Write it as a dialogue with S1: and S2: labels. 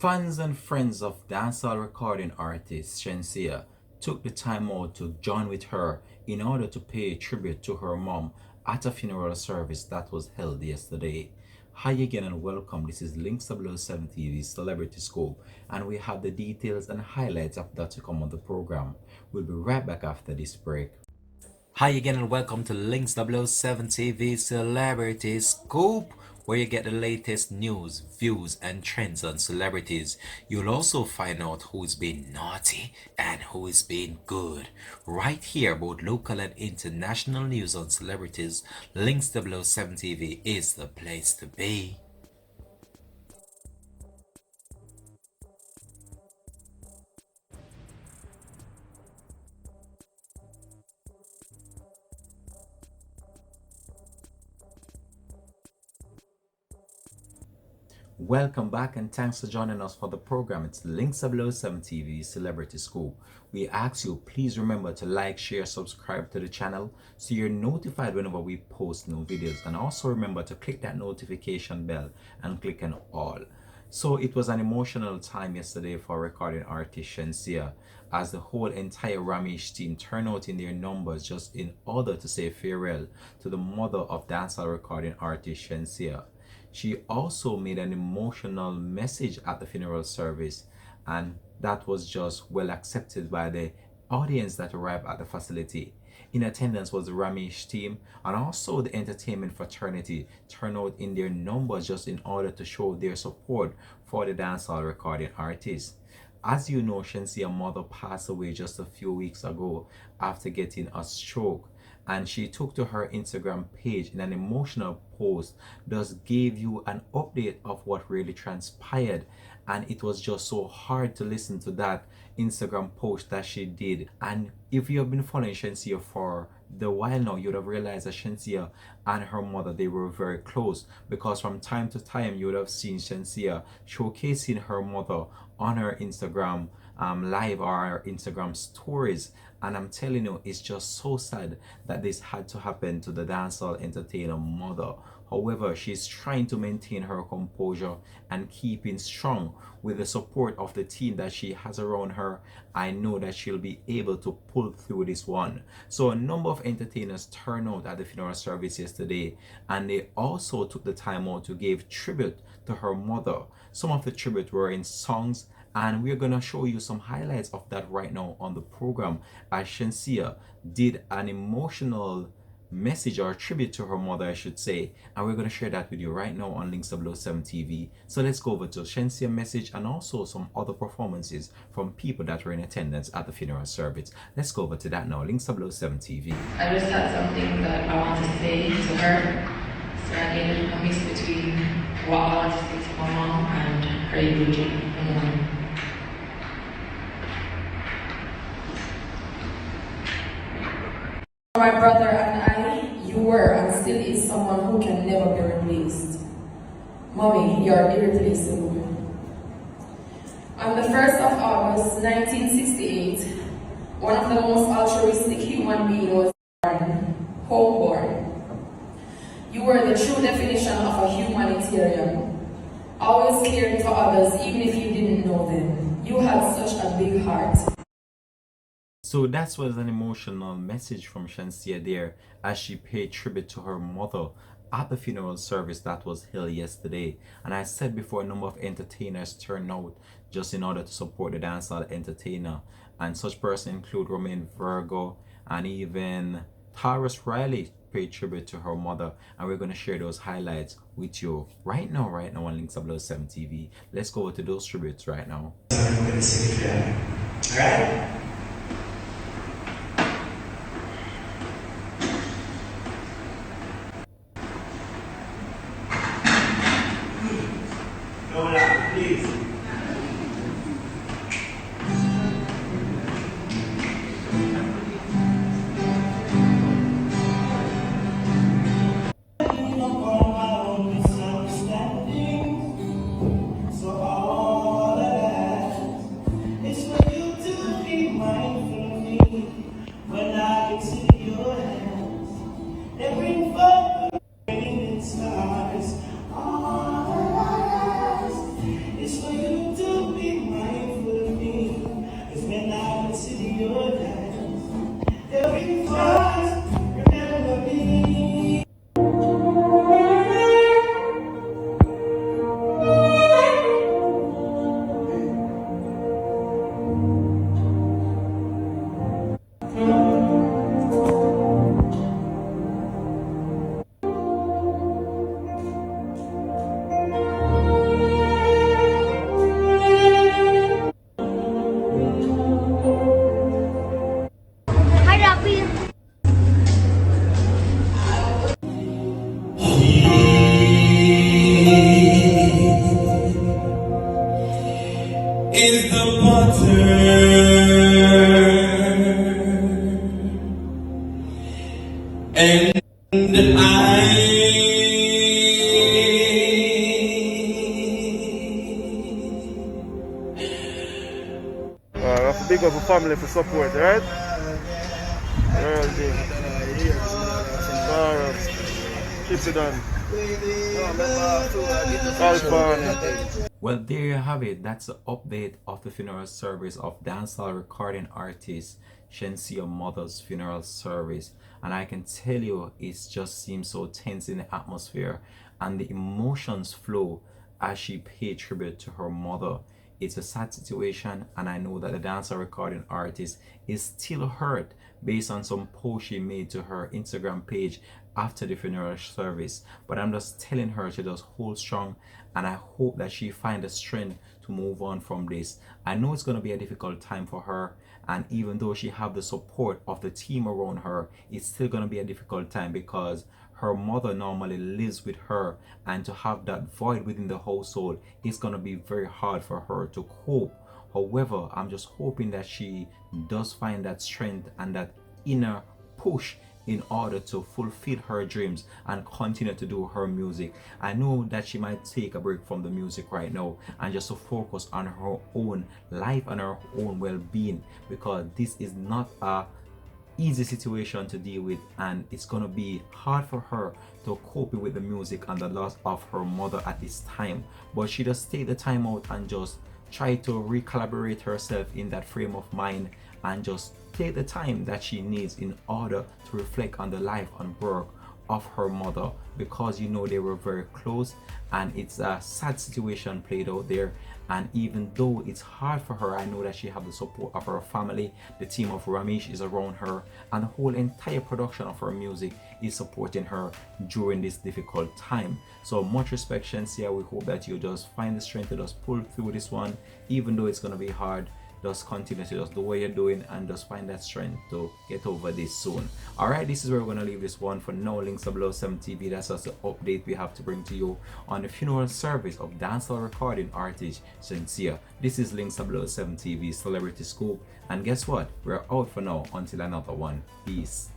S1: Fans and friends of dancehall recording artist Shenseea took the time out to join with her in order to pay tribute to her mom at a funeral service that was held yesterday. Hi again and welcome. This is Links 007 TV Celebrity Scope, and we have the details and highlights of that to come on the program. We'll be right back after this break. Hi again and welcome to Links 007 TV Celebrity Scoop, where you get the latest news, views, and trends on celebrities. You'll also find out who's been naughty and who is being good. Right here, both local and international news on celebrities, Links 007 TV is the place to be. Welcome back and thanks for joining us for the program. It's Links 007 TV Celebrity School. We ask you, please remember to like, share, subscribe to the channel so you're notified whenever we post new videos. And also remember to click that notification bell and click on all. So it was an emotional time yesterday for recording artist Shenseea, as the whole entire Ramesh team turned out in their numbers just in order to say farewell to the mother of dancehall recording artist Shenseea. She also made an emotional message at the funeral service, and that was just well accepted by the audience that arrived at the facility. In attendance was the Ramesh team, and also the entertainment fraternity turned out in their numbers just in order to show their support for the dancehall recording artist. As you know, Shensea's mother passed away just a few weeks ago after getting a stroke, and she took to her Instagram page in an emotional post, thus gave you an update of what really transpired. And it was just so hard to listen to that Instagram post that she did. And if you have been following Shenseea for the while now, you would have realized that Shenseea and her mother, they were very close, because from time to time you would have seen Shenseea showcasing her mother on her Instagram live or her Instagram stories. And I'm telling you, it's just so sad that this had to happen to the dancehall entertainer mother. However, she's trying to maintain her composure and keeping strong with the support of the team that she has around her. I know that she'll be able to pull through this one. So a number of entertainers turned out at the funeral service yesterday, and they also took the time out to give tribute to her mother. Some of the tribute were in songs, and we're going to show you some highlights of that right now on the program, as Shenseea did an emotional message or tribute to her mother, I should say, and we're going to share that with you right now on Links 007 TV. So let's go over to Shensea's message and also some other performances from people that were in attendance at the funeral service. Let's go over to that now, Links 007 TV.
S2: I just had something that I want to say to her. So I needed a mix between what I want to say to my mom and her eulogy.
S3: My brother and I, you were and still is someone who can never be replaced. Mommy, you're irreplaceable. On the 1st of August 1968, one of the most altruistic human beings was born, homeborn. You were the true definition of a humanitarian, always caring for others even if you didn't know them. You had such a big heart.
S1: So that was an emotional message from Shenseea there, as she paid tribute to her mother at the funeral service that was held yesterday. And I said before, a number of entertainers turned out just in order to support the dancehall entertainer, and such persons include Romain Virgo and even Taurus Riley paid tribute to her mother, and we're going to share those highlights with you right now on Links 007 TV. Let's go over to those tributes right now.
S4: I'm going to sing it for you. Alright? No loud, please. So all that I ask is for you to be my
S5: Hi, Rafi.
S6: Is the butter and I have to big up the family for support, right? Real big. Alright. Keep it on. California.
S1: Well, there you have it. That's the update of the funeral service of dancehall recording artist Shenseea mother's funeral service. And I can tell you, it just seems so tense in the atmosphere, and the emotions flow as she paid tribute to her mother. It's a sad situation, and I know that the dancer recording artist is still hurt based on some post she made to her Instagram page after the funeral service. But I'm just telling her to just hold strong, and I hope that she finds the strength to move on from this. I know it's going to be a difficult time for her, and even though she have the support of the team around her, it's still going to be a difficult time because her mother normally lives with her, and to have that void within the household is going to be very hard for her to cope. However, I'm just hoping that she does find that strength and that inner push in order to fulfill her dreams and continue to do her music. I know that she might take a break from the music right now and just to focus on her own life and her own well-being, because this is not a easy situation to deal with, and it's gonna be hard for her to cope with the music and the loss of her mother at this time. But she just take the time out and just try to recalibrate herself in that frame of mind, and just take the time that she needs in order to reflect on the life and work of her mother, because you know they were very close, and it's a sad situation played out there. And even though it's hard for her, I know that she have the support of her family. The team of Ramesh is around her, and the whole entire production of her music is supporting her during this difficult time. So much respect, Shenseea. We hope that you just find the strength to just pull through this one, even though it's going to be hard. Just continue to just do what you're doing and just find that strength to get over this soon. Alright, this is where we're going to leave this one for now. Links are below 7 TV. That's just the update we have to bring to you on the funeral service of dancehall recording artist Shenseea. This is Links are below 7 TV Celebrity Scoop, and guess what? We're out for now until another one. Peace.